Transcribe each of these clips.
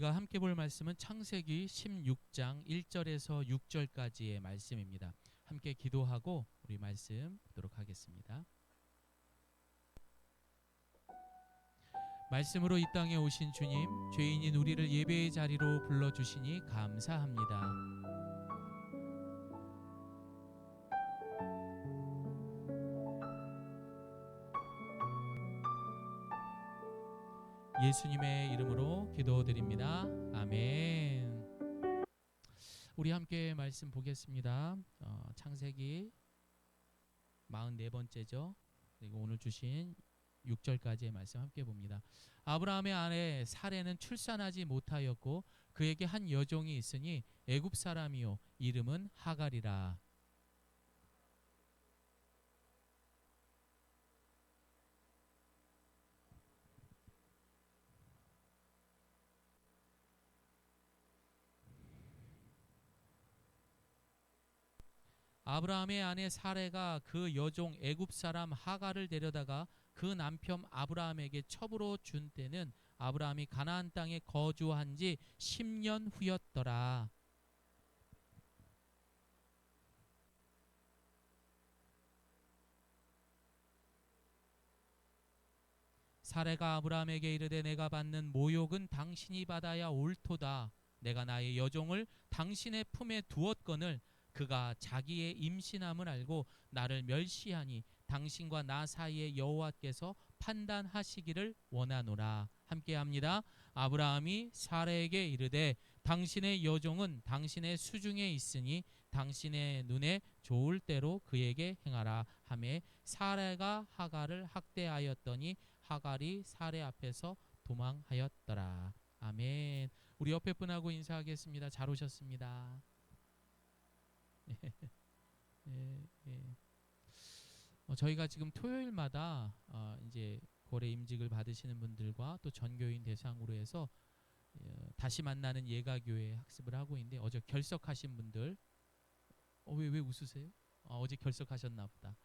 우리가 함께 볼 말씀은 창세기 16장 1절에서 6절까지의 말씀입니다. 함께 기도하고 우리 말씀 보도록 하겠습니다. 말씀으로 이 땅에 오신 주님, 죄인인 우리를 예배의 자리로 불러주시니 감사합니다. 예수님의 이름으로 기도드립니다. 아멘. 우리 함께 말씀 보겠습니다. 창세기 44번째죠. 그리고 오늘 주신 6절까지의 말씀 함께 봅니다. 아브라함의 아내 사레는 출산하지 못하였고 그에게 한 여종이 있으니 애굽 사람이요 이름은 하갈이라. 아브라함의 아내 사레가 그 여종 애굽 사람 하갈을 데려다가 그 남편 아브라함에게 첩으로 준 때는 아브라함이 가나안 땅에 거주한 지 10년 후였더라. 사레가 아브라함에게 이르되 내가 받는 모욕은 당신이 받아야 옳도다. 내가 나의 여종을 당신의 품에 두었거늘 그가 자기의 임신함을 알고 나를 멸시하니 당신과 나 사이에 여호와께서 판단하시기를 원하노라. 함께합니다. 아브라함이 사레에게 이르되 당신의 여종은 당신의 수중에 있으니 당신의 눈에 좋을 대로 그에게 행하라 하매 사레가 하갈을 학대하였더니 하갈이 사레 앞에서 도망하였더라. 아멘. 우리 옆에 분하고 인사하겠습니다. 잘 오셨습니다. 예, 예. 저희가 지금 토요일마다 이제 고래 임직을 받으시는 분들과 또 전교인 대상으로 해서 다시 만나는 예가교회 학습을 하고 있는데 어제 결석하신 분들 왜 웃으세요? 어제 결석하셨나 보다.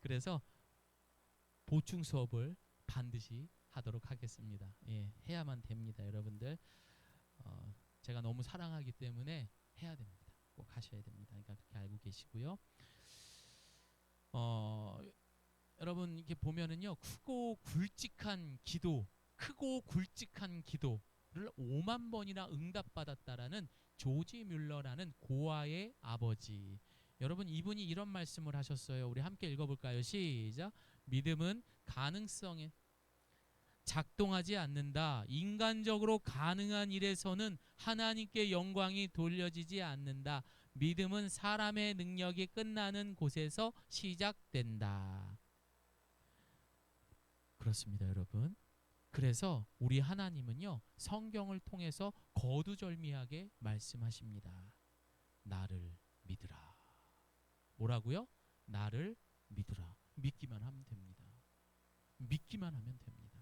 그래서 보충 수업을 반드시 하도록 하겠습니다. 예, 해야만 됩니다, 여러분들. 제가 너무 사랑하기 때문에 해야 됩니다. 꼭 하셔야 됩니다. 그러니까 그렇게 알고 계시고요. 여러분 이렇게 보면은요, 크고 굵직한 기도를 5만 번이나 응답받았다라는 조지 뮬러라는 고아의 아버지. 여러분 이분이 이런 말씀을 하셨어요. 우리 함께 읽어볼까요? 시작. 믿음은 가능성에 작동하지 않는다. 인간적으로 가능한 일에서는 하나님께 영광이 돌려지지 않는다. 믿음은 사람의 능력이 끝나는 곳에서 시작된다. 그렇습니다, 여러분. 그래서 우리 하나님은요, 성경을 통해서 거두절미하게 말씀하십니다. 나를 믿으라. 뭐라고요? 나를 믿으라. 믿기만 하면 됩니다. 믿기만 하면 됩니다.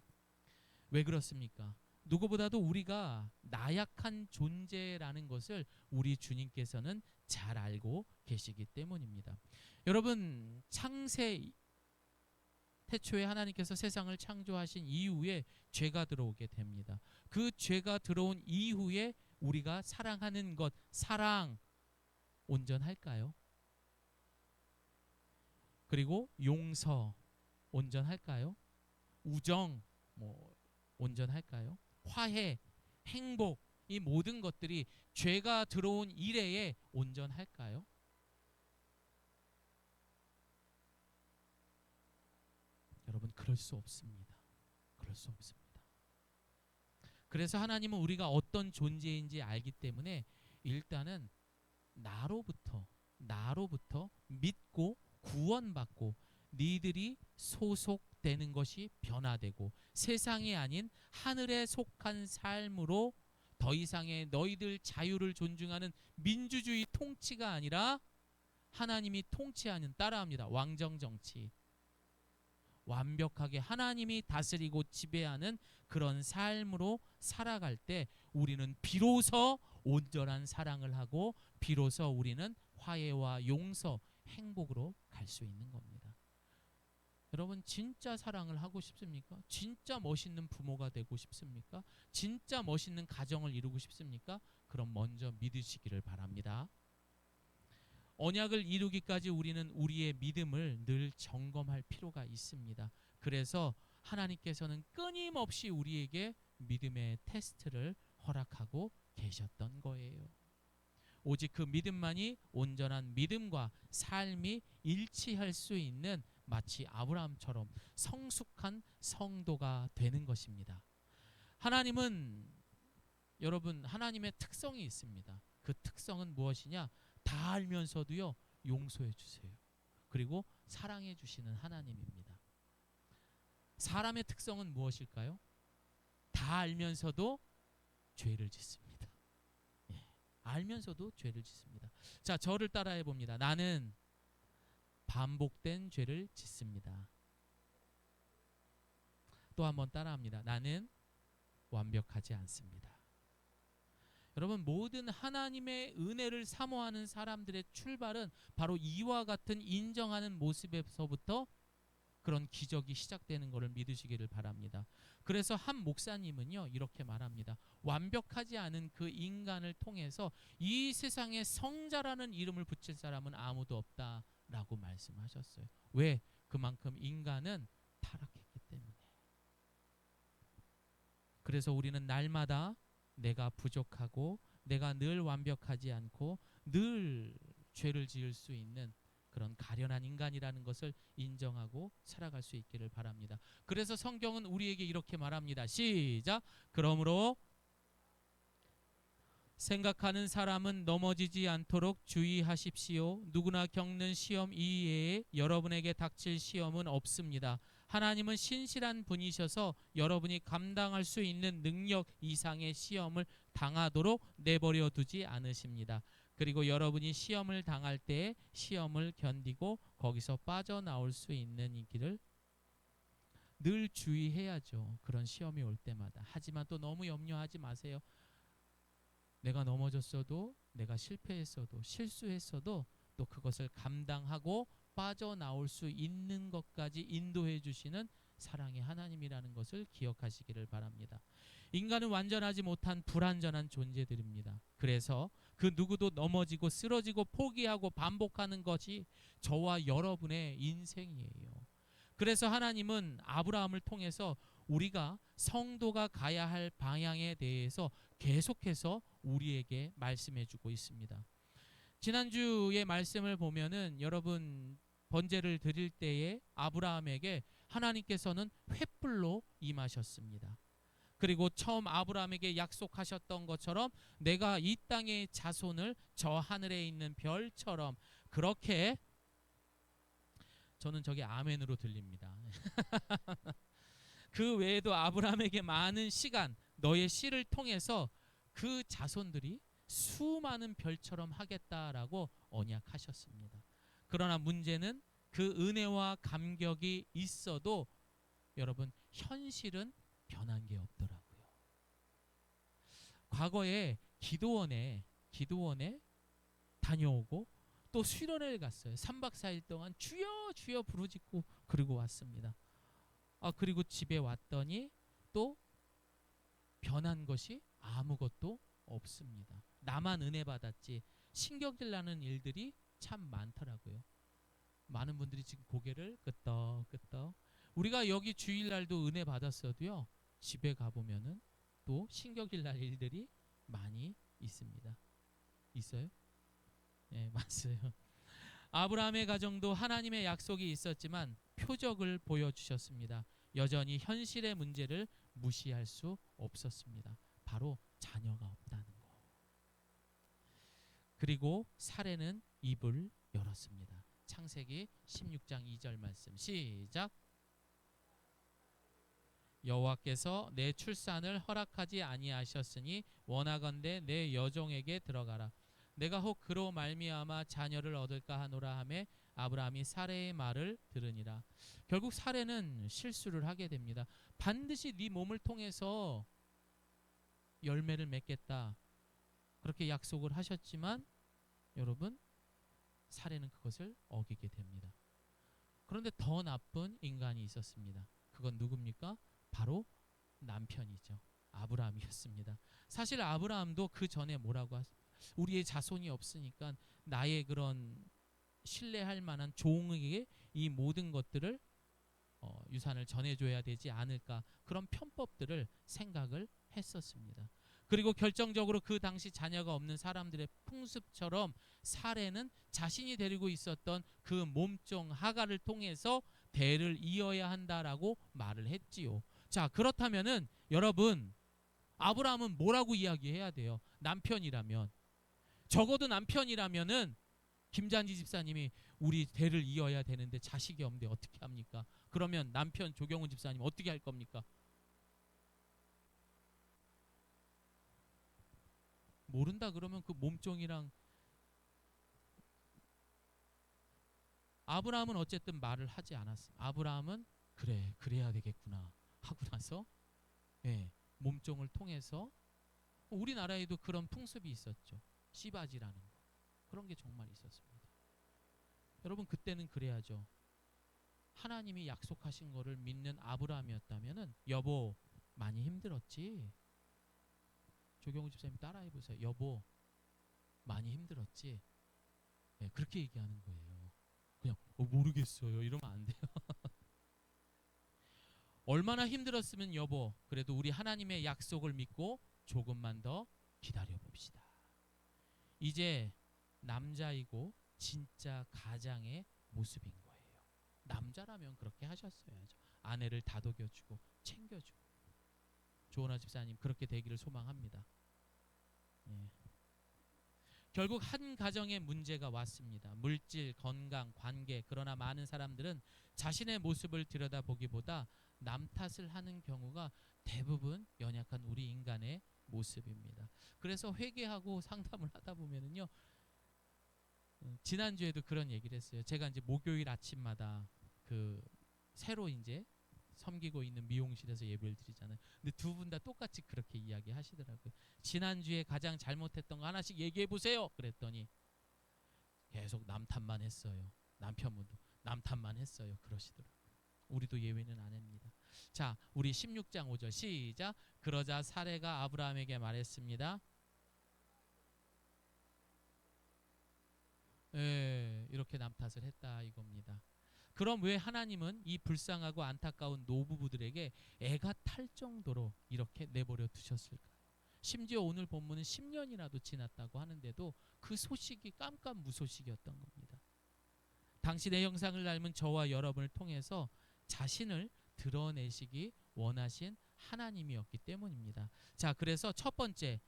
왜 그렇습니까? 누구보다도 우리가 나약한 존재라는 것을 우리 주님께서는 잘 알고 계시기 때문입니다. 여러분, 창세 태초에 하나님께서 세상을 창조하신 이후에 죄가 들어오게 됩니다. 그 죄가 들어온 이후에 우리가 사랑하는 것, 사랑 온전할까요? 그리고 용서 온전할까요? 우정 온전할까요? 화해, 행복, 이 모든 것들이 죄가 들어온 이래에 온전할까요? 여러분, 그럴 수 없습니다. 그럴 수 없습니다. 그래서 하나님은 우리가 어떤 존재인지 알기 때문에 일단은 나로부터 믿고 구원받고 니들이 소속되는 것이 변화되고 세상이 아닌 하늘에 속한 삶으로 더 이상의 너희들 자유를 존중하는 민주주의 통치가 아니라 하나님이 통치하는, 따라합니다, 왕정정치, 완벽하게 하나님이 다스리고 지배하는 그런 삶으로 살아갈 때 우리는 비로소 온전한 사랑을 하고 비로소 우리는 화해와 용서, 행복으로 갈 수 있는 겁니다. 여러분 진짜 사랑을 하고 싶습니까? 진짜 멋있는 부모가 되고 싶습니까? 진짜 멋있는 가정을 이루고 싶습니까? 그럼 먼저 믿으시기를 바랍니다. 언약을 이루기까지 우리는 우리의 믿음을 늘 점검할 필요가 있습니다. 그래서 하나님께서는 끊임없이 우리에게 믿음의 테스트를 허락하고 계셨던 거예요. 오직 그 믿음만이 온전한 믿음과 삶이 일치할 수 있는 마치 아브라함처럼 성숙한 성도가 되는 것입니다. 하나님은 여러분 하나님의 특성이 있습니다. 그 특성은 무엇이냐? 다 알면서도요 용서해 주세요. 그리고 사랑해 주시는 하나님입니다. 사람의 특성은 무엇일까요? 다 알면서도 죄를 짓습니다. 예, 알면서도 죄를 짓습니다. 자, 저를 따라해 봅니다. 나는 반복된 죄를 짓습니다. 또 한번 따라합니다. 나는 완벽하지 않습니다. 여러분 모든 하나님의 은혜를 사모하는 사람들의 출발은 바로 이와 같은 인정하는 모습에서부터 그런 기적이 시작되는 것을 믿으시기를 바랍니다. 그래서 한 목사님은요 이렇게 말합니다. 완벽하지 않은 그 인간을 통해서 이 세상에 성자라는 이름을 붙일 사람은 아무도 없다라고 말씀하셨어요. 왜? 그만큼 인간은 타락했기 때문에. 그래서 우리는 날마다 내가 부족하고 내가 늘 완벽하지 않고 늘 죄를 지을 수 있는 그런 가련한 인간이라는 것을 인정하고 살아갈 수 있기를 바랍니다. 그래서 성경은 우리에게 이렇게 말합니다. 시작. 그러므로 생각하는 사람은 넘어지지 않도록 주의하십시오. 누구나 겪는 시험 이외에 여러분에게 닥칠 시험은 없습니다. 하나님은 신실한 분이셔서 여러분이 감당할 수 있는 능력 이상의 시험을 당하도록 내버려 두지 않으십니다. 그리고 여러분이 시험을 당할 때 시험을 견디고 거기서 빠져나올 수 있는 길을 늘 주의해야죠. 그런 시험이 올 때마다. 하지만 또 너무 염려하지 마세요. 내가 넘어졌어도 내가 실패했어도 실수했어도 또 그것을 감당하고 빠져나올 수 있는 것까지 인도해 주시는 사랑의 하나님이라는 것을 기억하시기를 바랍니다. 인간은 완전하지 못한 불완전한 존재들입니다. 그래서 그 누구도 넘어지고 쓰러지고 포기하고 반복하는 것이 저와 여러분의 인생이에요. 그래서 하나님은 아브라함을 통해서 우리가 성도가 가야 할 방향에 대해서 계속해서 우리에게 말씀해 주고 있습니다. 지난주의 말씀을 보면은 여러분 번제를 드릴 때에 아브라함에게 하나님께서는 횃불로 임하셨습니다. 그리고 처음 아브라함에게 약속하셨던 것처럼 내가 이 땅의 자손을 저 하늘에 있는 별처럼 그렇게 저는 저게 아멘으로 들립니다. 그 외에도 아브라함에게 많은 시간 너의 씨를 통해서 그 자손들이 수많은 별처럼 하겠다라고 언약하셨습니다. 그러나 문제는 그 은혜와 감격이 있어도 여러분 현실은 변한 게 없더라고요. 과거에 기도원에 다녀오고 또 수련회를 갔어요. 3박 4일 동안 주여 주여 부르짖고 그러고 왔습니다. 그리고 집에 왔더니 또 변한 것이 아무것도 없습니다. 나만 은혜 받았지 신경질 나는 일들이 참 많더라고요. 많은 분들이 지금 고개를 끄덕끄덕. 우리가 여기 주일날도 은혜 받았어도요 집에 가보면은 또 신경질 날 일들이 많이 있습니다. 있어요? 네, 맞아요. 아브라함의 가정도 하나님의 약속이 있었지만 표적을 보여주셨습니다. 여전히 현실의 문제를 무시할 수 없었습니다. 바로 자녀가 없다는 거. 그리고 사례는 입을 열었습니다. 창세기 16장 2절 말씀 시작. 여호와께서 내 출산을 허락하지 아니하셨으니 원하건대 내 여종에게 들어가라. 내가 혹 그로 말미암아 자녀를 얻을까 하노라 하매 아브라함이 사레의 말을 들으니라. 결국 사레는 실수를 하게 됩니다. 반드시 네 몸을 통해서 열매를 맺겠다 그렇게 약속을 하셨지만 여러분 사레는 그것을 어기게 됩니다. 그런데 더 나쁜 인간이 있었습니다. 그건 누굽니까? 바로 남편이죠. 아브라함이었습니다. 사실 아브라함도 그 전에 뭐라고 우리의 자손이 없으니까 나의 그런 신뢰할 만한 종에게 이 모든 것들을 유산을 전해줘야 되지 않을까, 그런 편법들을 생각을 했었습니다. 그리고 결정적으로 그 당시 자녀가 없는 사람들의 풍습처럼 사례는 자신이 데리고 있었던 그 몸종 하가를 통해서 대를 이어야 한다라고 말을 했지요. 자, 그렇다면은 여러분, 아브라함은 뭐라고 이야기해야 돼요? 남편이라면, 적어도 남편이라면은 김잔지 집사님이 우리 대를 이어야 되는데 자식이 없는데 어떻게 합니까? 그러면 남편 조경훈 집사님 어떻게 할 겁니까? 모른다 그러면 그 몸종이랑, 아브라함은 어쨌든 말을 하지 않았어요. 아브라함은 그래, 그래야 되겠구나 하고 나서, 예, 몸종을 통해서, 우리나라에도 그런 풍습이 있었죠. 씨바지라는 거. 그런 게 정말 있었습니다. 여러분, 그때는 그래야죠. 하나님이 약속하신 거를 믿는 아브라함이었다면은, 여보 많이 힘들었지? 조경우 집사님 따라해 보세요. 여보 많이 힘들었지? 네, 그렇게 얘기하는 거예요. 그냥 모르겠어요 이러면 안 돼요. 얼마나 힘들었으면 여보, 그래도 우리 하나님의 약속을 믿고 조금만 더 기다려 봅시다. 이제 남자이고 진짜 가장의 모습인 거예요. 남자라면 그렇게 하셨어야죠. 아내를 다독여주고 챙겨주고. 조은아 집사님 그렇게 되기를 소망합니다. 예. 결국 한 가정에 문제가 왔습니다. 물질, 건강, 관계. 그러나 많은 사람들은 자신의 모습을 들여다보기보다 남 탓을 하는 경우가 대부분 연약한 우리 인간의 모습입니다. 그래서 회개하고 상담을 하다 보면은요, 지난주에도 그런 얘기를 했어요. 제가 이제 목요일 아침마다 그 새로 이제 섬기고 있는 미용실에서 예배를 드리잖아요. 근데 두 분 다 똑같이 그렇게 이야기하시더라고요. 지난주에 가장 잘못했던 거 하나씩 얘기해 보세요. 그랬더니 계속 남 탓만 했어요. 남편분도 남 탓만 했어요. 그러시더라고요. 우리도 예외는 아닙니다. 자, 우리 16장 5절 시작. 그러자 사레가 아브라함에게 말했습니다. 이렇게 남 탓을 했다 이겁니다. 그럼 왜 하나님은 이 불쌍하고 안타까운 노부부들에게 애가 탈 정도로 이렇게 내버려 두셨을까요? 심지어 오늘 본문은 10년이라도 지났다고 하는데도 그 소식이 깜깜무소식이었던 겁니다. 당신의 형상을 닮은 저와 여러분을 통해서 자신을 드러내시기 원하신 하나님이었기 때문입니다. 자, 그래서 첫 번째,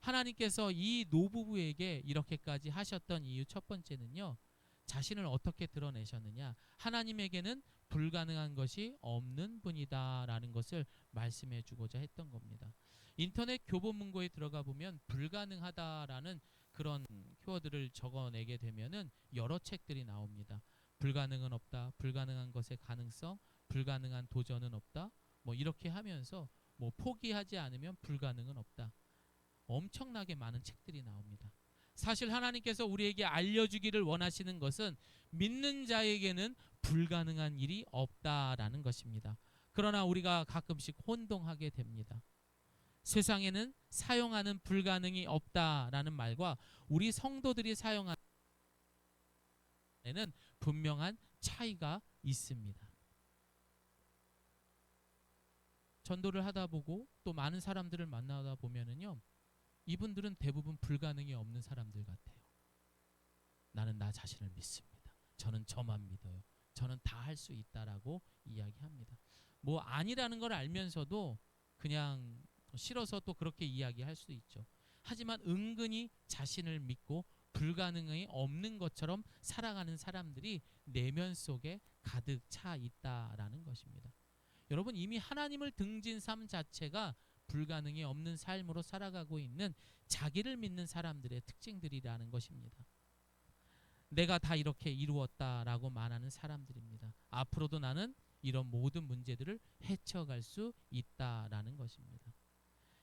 하나님께서 이 노부부에게 이렇게까지 하셨던 이유 첫 번째는요, 자신을 어떻게 드러내셨느냐, 하나님에게는 불가능한 것이 없는 분이다라는 것을 말씀해 주고자 했던 겁니다. 인터넷 교본 문고에 들어가 보면 불가능하다라는 그런 키워드를 적어내게 되면은 여러 책들이 나옵니다. 불가능은 없다, 불가능한 것의 가능성, 불가능한 도전은 없다, 뭐 이렇게 하면서 뭐 포기하지 않으면 불가능은 없다. 엄청나게 많은 책들이 나옵니다. 사실 하나님께서 우리에게 알려주기를 원하시는 것은 믿는 자에게는 불가능한 일이 없다라는 것입니다. 그러나 우리가 가끔씩 혼동하게 됩니다. 세상에는 사용하는 불가능이 없다라는 말과 우리 성도들이 사용하는 에는 분명한 차이가 있습니다. 전도를 하다 보고 또 많은 사람들을 만나다 보면은요, 이분들은 대부분 불가능이 없는 사람들 같아요. 나는 나 자신을 믿습니다. 저는 저만 믿어요. 저는 다 할 수 있다라고 이야기합니다. 뭐 아니라는 걸 알면서도 그냥 싫어서 또 그렇게 이야기할 수 있죠. 하지만 은근히 자신을 믿고 불가능이 없는 것처럼 살아가는 사람들이 내면 속에 가득 차 있다라는 것입니다. 여러분, 이미 하나님을 등진 삶 자체가 불가능이 없는 삶으로 살아가고 있는 자기를 믿는 사람들의 특징들이라는 것입니다. 내가 다 이렇게 이루었다라고 말하는 사람들입니다. 앞으로도 나는 이런 모든 문제들을 헤쳐갈 수 있다라는 것입니다.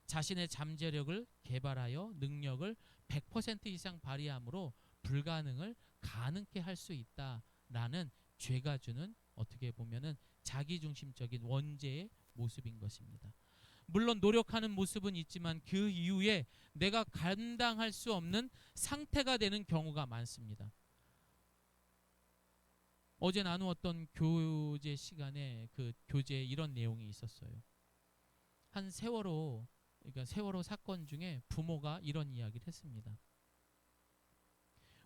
자신의 잠재력을 개발하여 능력을 100% 이상 발휘함으로 불가능을 가능케 할 수 있다라는 죄가 주는 어떻게 보면은 자기중심적인 원죄의 모습인 것입니다. 물론 노력하는 모습은 있지만 그 이후에 내가 감당할 수 없는 상태가 되는 경우가 많습니다. 어제 나누었던 교제 시간에 그 교재에 이런 내용이 있었어요. 한 세월호, 그러니까 세월호 사건 중에 부모가 이런 이야기를 했습니다.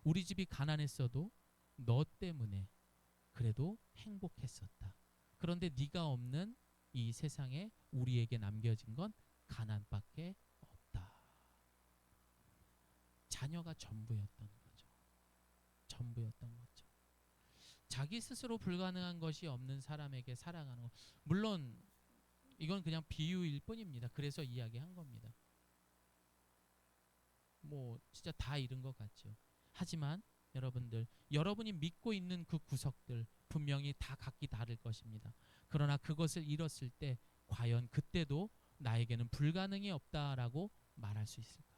우리 집이 가난했어도 너 때문에 그래도 행복했었다. 그런데 네가 없는 이 세상에 우리에게 남겨진 건 가난밖에 없다. 자녀가 전부였던 거죠. 전부였던 거죠. 자기 스스로 불가능한 것이 없는 사람에게 사랑하는 것. 물론 이건 그냥 비유일 뿐입니다. 그래서 이야기한 겁니다. 뭐 진짜 다 잃은 것 같죠. 하지만 여러분들, 여러분이 믿고 있는 그 구석들 분명히 다 각기 다를 것입니다. 그러나 그것을 잃었을 때 과연 그때도 나에게는 불가능이 없다라고 말할 수 있을까?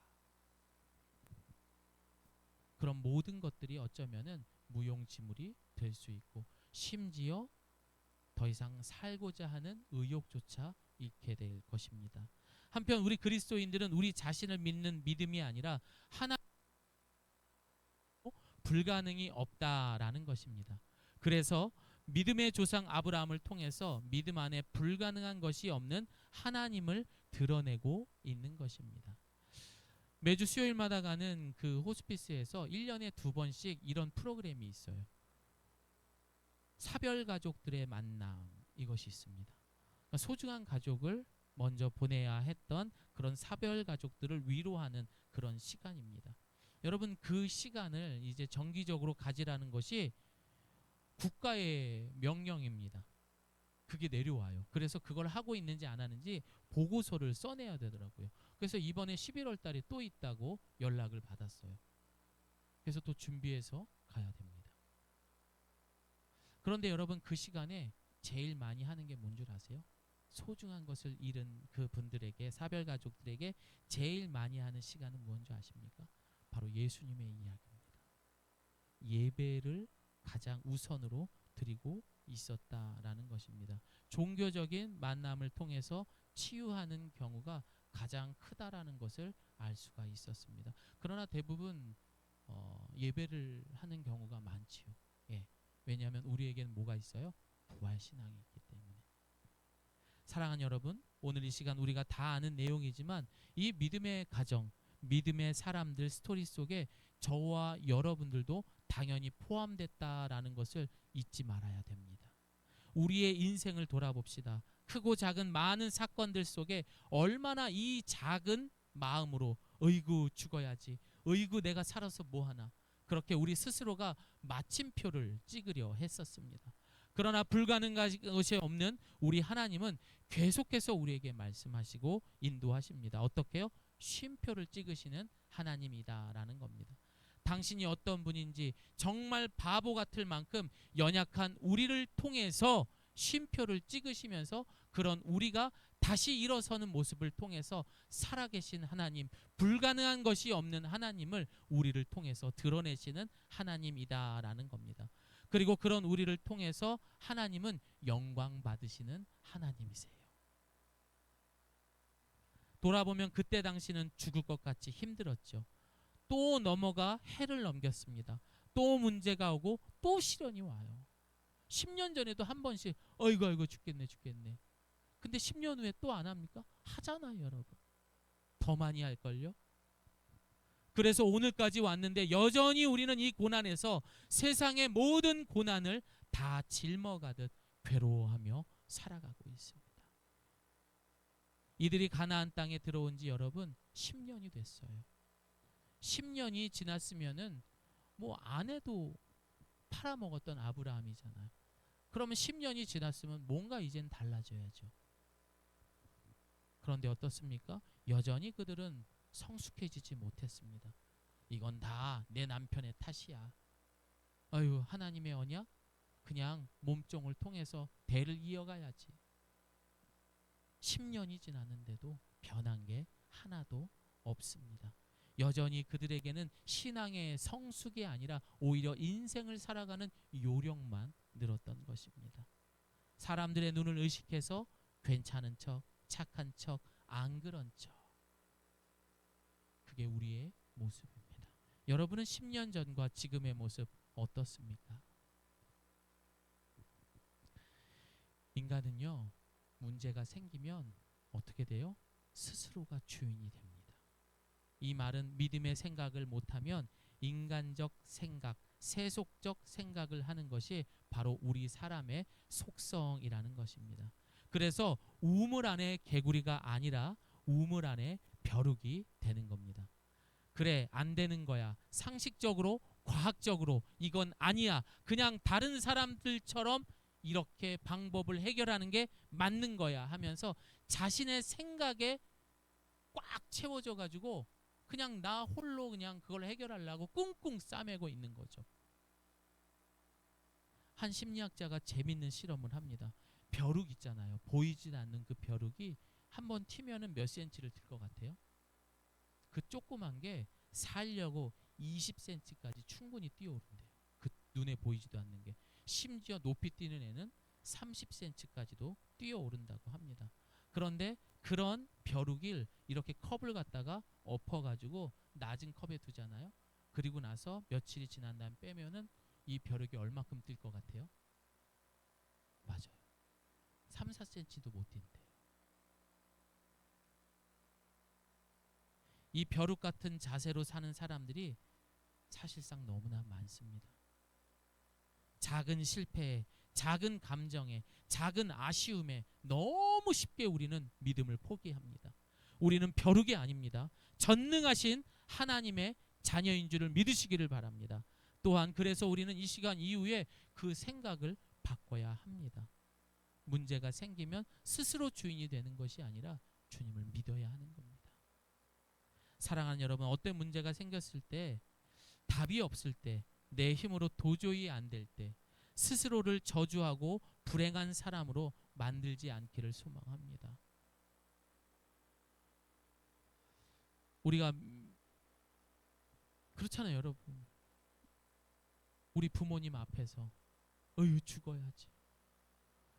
그런 모든 것들이 어쩌면은 무용지물이 될 수 있고, 심지어 더 이상 살고자 하는 의욕조차 잃게 될 것입니다. 한편 우리 그리스도인들은 우리 자신을 믿는 믿음이 아니라 하나님 불가능이 없다라는 것입니다. 그래서 믿음의 조상 아브라함을 통해서 믿음 안에 불가능한 것이 없는 하나님을 드러내고 있는 것입니다. 매주 수요일마다 가는 그 호스피스에서 1년에 2번씩 이런 프로그램이 있어요. 사별 가족들의 만남, 이것이 있습니다. 그러니까 소중한 가족을 먼저 보내야 했던 그런 사별 가족들을 위로하는 그런 시간입니다. 여러분, 그 시간을 이제 정기적으로 가지라는 것이 국가의 명령입니다. 그게 내려와요. 그래서 그걸 하고 있는지 안 하는지 보고서를 써내야 되더라고요. 그래서 이번에 11월 달에 또 있다고 연락을 받았어요. 그래서 또 준비해서 가야 됩니다. 그런데 여러분, 그 시간에 제일 많이 하는 게 뭔 줄 아세요? 소중한 것을 잃은 그 분들에게, 사별 가족들에게 제일 많이 하는 시간은 뭔지 아십니까? 바로 예수님의 이야기입니다. 예배를 가장 우선으로 드리고 있었다라는 것입니다. 종교적인 만남을 통해서 치유하는 경우가 가장 크다라는 것을 알 수가 있었습니다. 그러나 대부분 예배를 하는 경우가 많지요. 예. 왜냐하면 우리에게는 뭐가 있어요? 부활신앙이 있기 때문에. 사랑하는 여러분, 오늘 이 시간 우리가 다 아는 내용이지만 이 믿음의 가정, 믿음의 사람들 스토리 속에 저와 여러분들도 당연히 포함됐다라는 것을 잊지 말아야 됩니다. 우리의 인생을 돌아봅시다. 크고 작은 많은 사건들 속에 얼마나 이 작은 마음으로 어이구 죽어야지, 어이구 내가 살아서 뭐하나, 그렇게 우리 스스로가 마침표를 찍으려 했었습니다. 그러나 불가능한 것이 없는 우리 하나님은 계속해서 우리에게 말씀하시고 인도하십니다. 어떻게요? 쉼표를 찍으시는 하나님이다라는 겁니다. 당신이 어떤 분인지 정말 바보 같을 만큼 연약한 우리를 통해서 쉼표를 찍으시면서 그런 우리가 다시 일어서는 모습을 통해서 살아계신 하나님, 불가능한 것이 없는 하나님을 우리를 통해서 드러내시는 하나님이다라는 겁니다. 그리고 그런 우리를 통해서 하나님은 영광 받으시는 하나님이세요. 돌아보면 그때 당시는 죽을 것 같이 힘들었죠. 또 넘어가 해를 넘겼습니다. 또 문제가 오고 또 시련이 와요. 10년 전에도 한 번씩 어이구 어이구 죽겠네 죽겠네. 근데 10년 후에 또 안 합니까? 하잖아요, 여러분. 더 많이 할걸요. 그래서 오늘까지 왔는데 여전히 우리는 이 고난에서 세상의 모든 고난을 다 짊어가듯 괴로워하며 살아가고 있습니다. 이들이 가나안 땅에 들어온 지 여러분 10년이 됐어요. 10년이 지났으면은 뭐 아내도 팔아먹었던 아브라함이잖아요. 그러면 10년이 지났으면 뭔가 이젠 달라져야죠. 그런데 어떻습니까? 여전히 그들은 성숙해지지 못했습니다. 이건 다 내 남편의 탓이야. 아유, 하나님의 언약? 그냥 몸종을 통해서 대를 이어가야지. 10년이 지났는데도 변한 게 하나도 없습니다. 여전히 그들에게는 신앙의 성숙이 아니라 오히려 인생을 살아가는 요령만 늘었던 것입니다. 사람들의 눈을 의식해서 괜찮은 척, 착한 척, 안 그런 척. 그게 우리의 모습입니다. 여러분은 10년 전과 지금의 모습 어떻습니까? 인간은요, 문제가 생기면 어떻게 돼요? 스스로가 주인이 됩니다. 이 말은 믿음의 생각을 못하면 인간적 생각, 세속적 생각을 하는 것이 바로 우리 사람의 속성이라는 것입니다. 그래서 우물 안에 개구리가 아니라 우물 안에 벼룩이 되는 겁니다. 그래, 안 되는 거야. 상식적으로, 과학적으로 이건 아니야. 그냥 다른 사람들처럼 이렇게 방법을 해결하는 게 맞는 거야 하면서 자신의 생각에 꽉 채워져 가지고 그냥 나 홀로 그냥 그걸 해결하려고 꿍꿍 싸매고 있는 거죠. 한 심리학자가 재밌는 실험을 합니다. 벼룩 있잖아요. 보이지 않는 그 벼룩이 한번 튀면은 몇 센치를 들 것 같아요? 그 조그만 게 살려고 20cm까지 충분히 뛰어오른대요. 그 눈에 보이지도 않는 게. 심지어 높이 뛰는 애는 30cm까지도 뛰어오른다고 합니다. 그런데 그런 벼룩을 이렇게 컵을 갖다가 엎어가지고 낮은 컵에 두잖아요. 그리고 나서 며칠이 지난 다음 빼면은 이 벼룩이 얼마큼 뛸 것 같아요? 맞아요. 3, 4cm도 못 뛴대요. 이 벼룩 같은 자세로 사는 사람들이 사실상 너무나 많습니다. 작은 실패에, 작은 감정에, 작은 아쉬움에 너무 쉽게 우리는 믿음을 포기합니다. 우리는 벼룩이 아닙니다. 전능하신 하나님의 자녀인 줄을 믿으시기를 바랍니다. 또한 그래서 우리는 이 시간 이후에 그 생각을 바꿔야 합니다. 문제가 생기면 스스로 주인이 되는 것이 아니라 주님을 믿어야 하는 겁니다. 사랑하는 여러분, 어떤 문제가 생겼을 때, 답이 없을 때, 내 힘으로 도저히 안 될 때 스스로를 저주하고 불행한 사람으로 만들지 않기를 소망합니다. 우리가 그렇잖아요, 여러분. 우리 부모님 앞에서 어휴 죽어야지.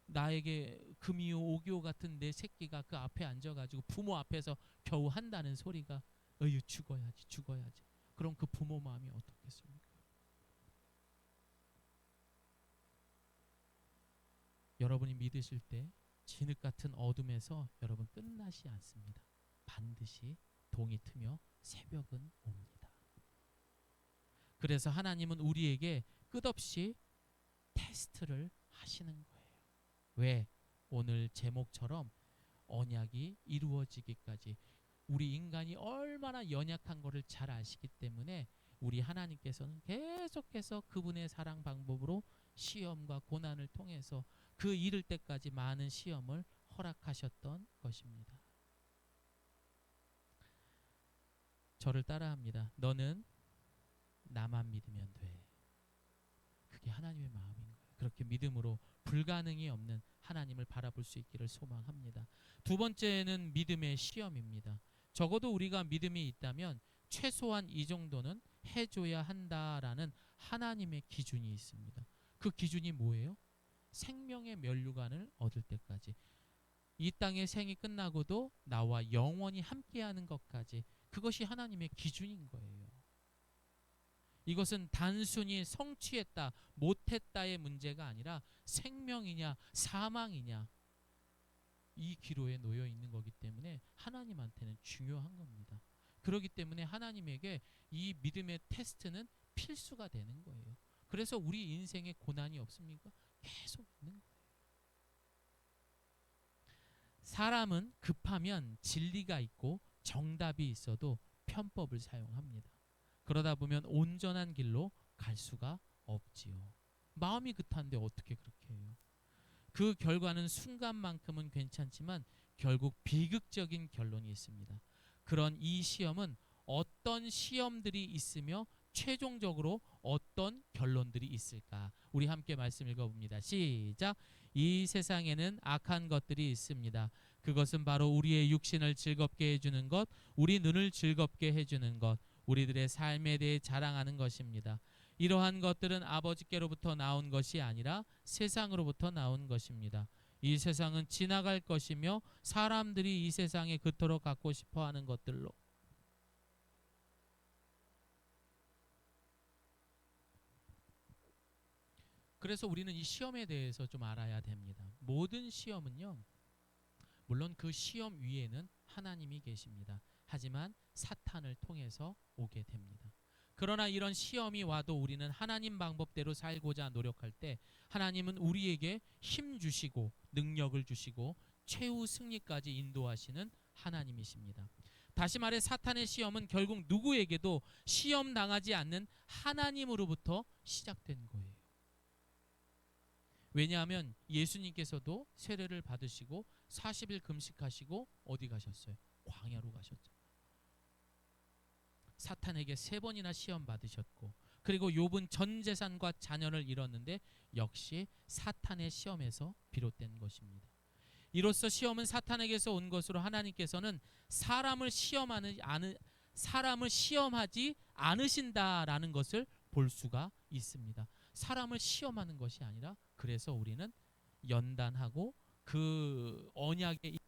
나에게 금이요 오기요 같은 내 새끼가 그 앞에 앉아가지고 부모 앞에서 겨우 한다는 소리가 어휴 죽어야지 죽어야지. 그럼 그 부모 마음이 어떻겠습니까? 여러분이 믿으실 때 진흙 같은 어둠에서 여러분 끝나지 않습니다. 반드시 동이 트며 새벽은 옵니다. 그래서 하나님은 우리에게 끝없이 테스트를 하시는 거예요. 왜? 오늘 제목처럼 언약이 이루어지기까지. 우리 인간이 얼마나 연약한 것을 잘 아시기 때문에 우리 하나님께서는 계속해서 그분의 사랑 방법으로 시험과 고난을 통해서 그 이를 때까지 많은 시험을 허락하셨던 것입니다. 저를 따라합니다. 너는 나만 믿으면 돼. 그게 하나님의 마음인 거예요. 그렇게 믿음으로 불가능이 없는 하나님을 바라볼 수 있기를 소망합니다. 두 번째는 믿음의 시험입니다. 적어도 우리가 믿음이 있다면 최소한 이 정도는 해줘야 한다라는 하나님의 기준이 있습니다. 그 기준이 뭐예요? 생명의 면류관을 얻을 때까지. 이 땅의 생이 끝나고도 나와 영원히 함께하는 것까지. 그것이 하나님의 기준인 거예요. 이것은 단순히 성취했다, 못했다의 문제가 아니라 생명이냐 사망이냐 이 기로에 놓여 있는 거기 때문에 하나님한테는 중요한 겁니다. 그렇기 때문에 하나님에게 이 믿음의 테스트는 필수가 되는 거예요. 그래서 우리 인생에 고난이 없습니까? 계속 있는 거예요. 사람은 급하면 진리가 있고 정답이 있어도 편법을 사용합니다. 그러다 보면 온전한 길로 갈 수가 없지요. 마음이 급한데 어떻게 그렇게 해요? 그 결과는 순간만큼은 괜찮지만 결국 비극적인 결론이 있습니다. 그런 이 시험은 어떤 시험들이 있으며 최종적으로 어떤 결론들이 있을까? 우리 함께 말씀 읽어봅니다. 시작. 이 세상에는 악한 것들이 있습니다. 그것은 바로 우리의 육신을 즐겁게 해주는 것, 우리 눈을 즐겁게 해주는 것, 우리들의 삶에 대해 자랑하는 것입니다. 이러한 것들은 아버지께로부터 나온 것이 아니라 세상으로부터 나온 것입니다. 이 세상은 지나갈 것이며 사람들이 이 세상에 그토록 갖고 싶어하는 것들로, 그래서 우리는 이 시험에 대해서 좀 알아야 됩니다. 모든 시험은요, 물론 그 시험 위에는 하나님이 계십니다. 하지만 사탄을 통해서 오게 됩니다. 그러나 이런 시험이 와도 우리는 하나님 방법대로 살고자 노력할 때 하나님은 우리에게 힘 주시고 능력을 주시고 최후 승리까지 인도하시는 하나님이십니다. 다시 말해 사탄의 시험은 결국 누구에게도 시험 당하지 않는 하나님으로부터 시작된 거예요. 왜냐하면 예수님께서도 세례를 받으시고 40일 금식하시고 어디 가셨어요? 광야로 가셨죠. 사탄에게 3번이나 시험 받으셨고, 그리고 욥은 전 재산과 자녀를 잃었는데 역시 사탄의 시험에서 비롯된 것입니다. 이로써 시험은 사탄에게서 온 것으로 하나님께서는 사람을 시험하지 않으신다라는 것을 볼 수가 있습니다. 사람을 시험하는 것이 아니라, 그래서 우리는 연단하고 그 언약에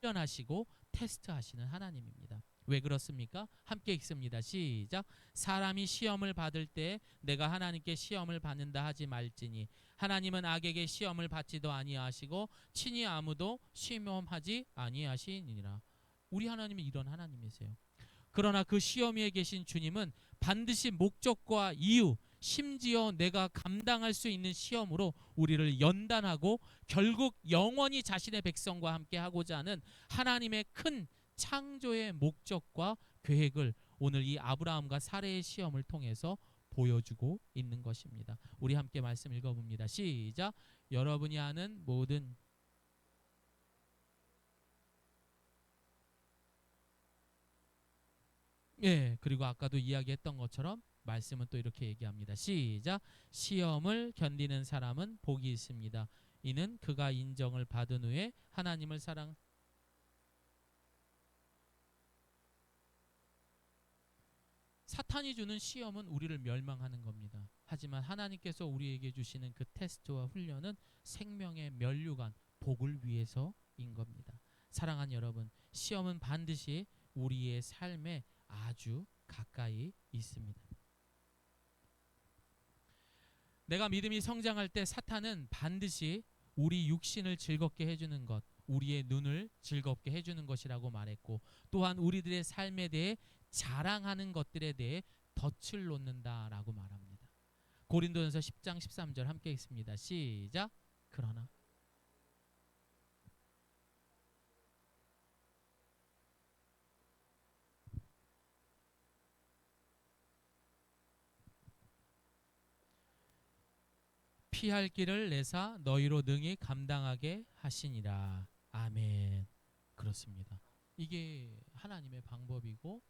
훈련하시고 테스트하시는 하나님입니다. 왜 그렇습니까? 함께 읽습니다. 시작. 사람이 시험을 받을 때 내가 하나님께 시험을 받는다 하지 말지니 하나님은 악에게 시험을 받지도 아니하시고 친히 아무도 시험하지 아니하시니라. 우리 하나님이 이런 하나님이세요. 그러나 그 시험 위에 계신 주님은 반드시 목적과 이유, 심지어 내가 감당할 수 있는 시험으로 우리를 연단하고 결국 영원히 자신의 백성과 함께 하고자 하는 하나님의 큰 창조의 목적과 계획을 오늘 이 아브라함과 사레의 시험을 통해서 보여주고 있는 것입니다. 우리 함께 말씀 읽어봅니다. 시작. 여러분이 아는 모든 그리고 아까도 이야기했던 것처럼 말씀은 또 이렇게 얘기합니다. 시작. 시험을 견디는 사람은 복이 있습니다. 이는 그가 인정을 받은 후에 하나님을 사탄이 주는 시험은 우리를 멸망하는 겁니다. 하지만 하나님께서 우리에게 주시는 그 테스트와 훈련은 생명의 면류관, 복을 위해서인 겁니다. 사랑하는 여러분, 시험은 반드시 우리의 삶에 아주 가까이 있습니다. 내가 믿음이 성장할 때 사탄은 반드시 우리 육신을 즐겁게 해주는 것, 우리의 눈을 즐겁게 해주는 것이라고 말했고, 또한 우리들의 삶에 대해 자랑하는 것들에 대해 덫을 놓는다라고 말합니다. 고린도전서 10장 13절 함께 읽습니다. 시작. 그러나 피할 길을 내사 너희로 능히 감당하게 하시니라. 아멘. 그렇습니다. 이게 하나님의 방법이고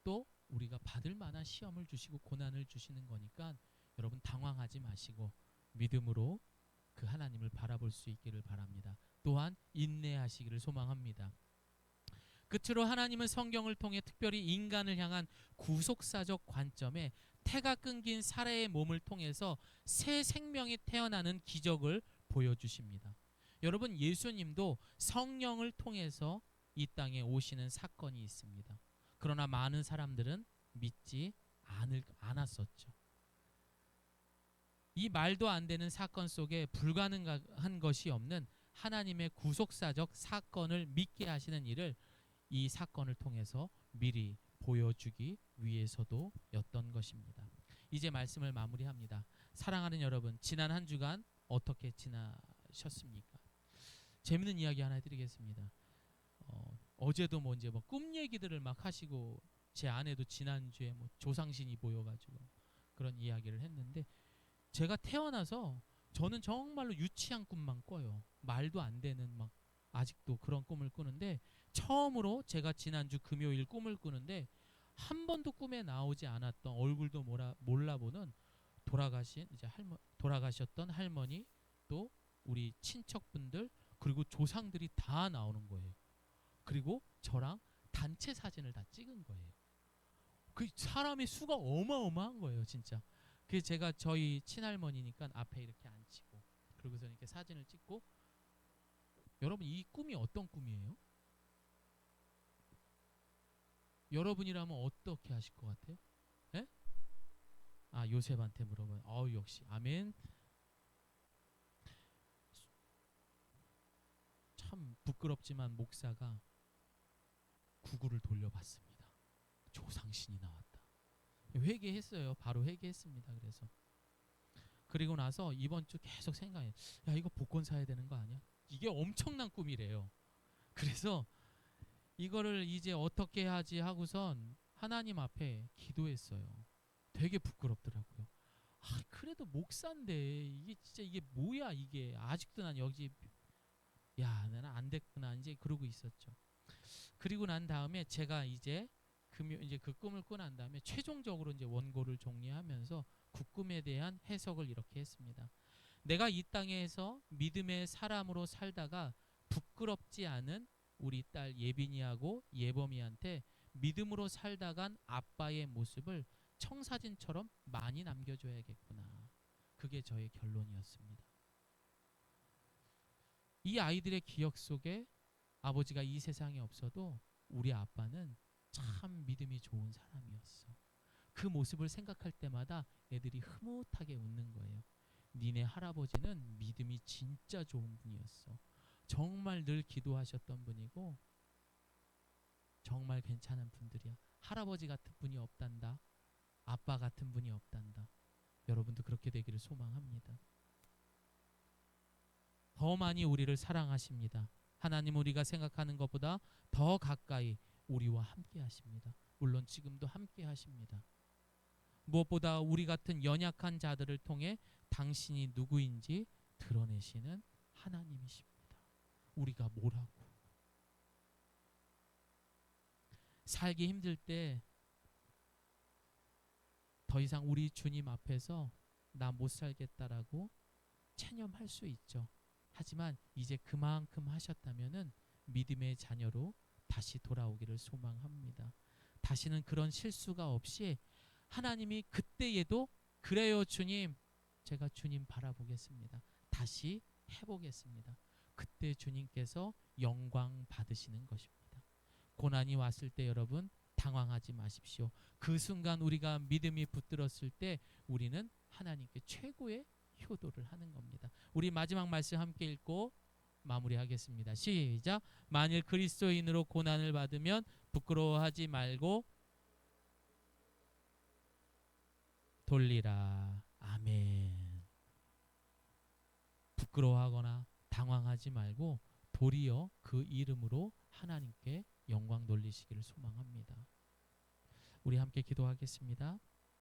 또 우리가 받을 만한 시험을 주시고 고난을 주시는 거니까 여러분 당황하지 마시고 믿음으로 그 하나님을 바라볼 수 있기를 바랍니다. 또한 인내하시기를 소망합니다. 끝으로 하나님은 성경을 통해 특별히 인간을 향한 구속사적 관점에 태가 끊긴 사례의 몸을 통해서 새 생명이 태어나는 기적을 보여주십니다. 여러분, 예수님도 성령을 통해서 이 땅에 오시는 사건이 있습니다. 그러나 많은 사람들은 믿지 않았었죠. 이 말도 안 되는 사건 속에 불가능한 것이 없는 하나님의 구속사적 사건을 믿게 하시는 일을 이 사건을 통해서 미리 보여주기 위해서도 였던 것입니다. 이제 말씀을 마무리합니다. 사랑하는 여러분, 지난 한 주간 어떻게 지나셨습니까? 재밌는 이야기 하나 해드리겠습니다. 어제도 뭐 이제 꿈 얘기들을 막 하시고, 제 아내도 지난주에 뭐 조상신이 보여가지고 그런 이야기를 했는데, 제가 태어나서 저는 정말로 유치한 꿈만 꿔요. 말도 안 되는 막 아직도 그런 꿈을 꾸는데, 처음으로 제가 지난주 금요일 꿈을 꾸는데 한 번도 꿈에 나오지 않았던, 얼굴도 몰라보는 돌아가셨던 할머니, 또 우리 친척분들, 그리고 조상들이 다 나오는 거예요. 그리고 저랑 단체 사진을 다 찍은 거예요. 그 사람의 수가 어마어마한 거예요, 진짜. 그래서 제가 저희 친할머니니까 앞에 이렇게 앉히고, 그러고서 이렇게 사진을 찍고. 여러분, 이 꿈이 어떤 꿈이에요? 여러분이라면 어떻게 하실 것 같아요? 예? 아, 요셉한테 물어봐요. 역시 아멘. 참 부끄럽지만 목사가 구구를 돌려봤습니다. 조상신이 나왔다. 회개했어요. 바로 회개했습니다. 그리고 나서 이번 주 계속 생각해. 야, 이거 복권 사야 되는 거 아니야? 이게 엄청난 꿈이래요. 그래서 이거를 이제 어떻게 하지 하고선 하나님 앞에 기도했어요. 되게 부끄럽더라고요. 그래도 목사인데 이게 진짜 이게 뭐야 이게. 아직도 난 여기 나는 안 됐구나 이제 그러고 있었죠. 그리고 난 다음에 제가 이제 그 꿈을 꾸고 난 다음에 최종적으로 이제 원고를 정리하면서 그 꿈에 대한 해석을 이렇게 했습니다. 내가 이 땅에서 믿음의 사람으로 살다가 부끄럽지 않은 우리 딸 예빈이하고 예범이한테 믿음으로 살다간 아빠의 모습을 청사진처럼 많이 남겨줘야겠구나. 그게 저의 결론이었습니다. 이 아이들의 기억 속에 아버지가 이 세상에 없어도 우리 아빠는 참 믿음이 좋은 사람이었어. 그 모습을 생각할 때마다 애들이 흐뭇하게 웃는 거예요. 니네 할아버지는 믿음이 진짜 좋은 분이었어. 정말 늘 기도하셨던 분이고 정말 괜찮은 분들이야. 할아버지 같은 분이 없단다. 아빠 같은 분이 없단다. 여러분도 그렇게 되기를 소망합니다. 더 많이 우리를 사랑하십니다. 하나님 우리가 생각하는 것보다 더 가까이 우리와 함께 하십니다. 물론 지금도 함께 하십니다. 무엇보다 우리 같은 연약한 자들을 통해 당신이 누구인지 드러내시는 하나님이십니다. 우리가 뭐라고? 살기 힘들 때 더 이상 우리 주님 앞에서 나 못 살겠다라고 체념할 수 있죠. 하지만 이제 그만큼 하셨다면은 믿음의 자녀로 다시 돌아오기를 소망합니다. 다시는 그런 실수가 없이 하나님이 그때에도 그래요 주님, 제가 주님 바라보겠습니다. 다시 해보겠습니다. 그때 주님께서 영광 받으시는 것입니다. 고난이 왔을 때 여러분 당황하지 마십시오. 그 순간 우리가 믿음이 붙들었을 때 우리는 하나님께 최고의 효도를 하는 겁니다. 우리 마지막 말씀 함께 읽고 마무리하겠습니다. 시작. 만일 그리스도인으로 고난을 받으면 부끄러워하지 말고 돌리라. 아멘. 부끄러워하거나 당황하지 말고 도리어 그 이름으로 하나님께 영광 돌리시기를 소망합니다. 우리 함께 기도하겠습니다.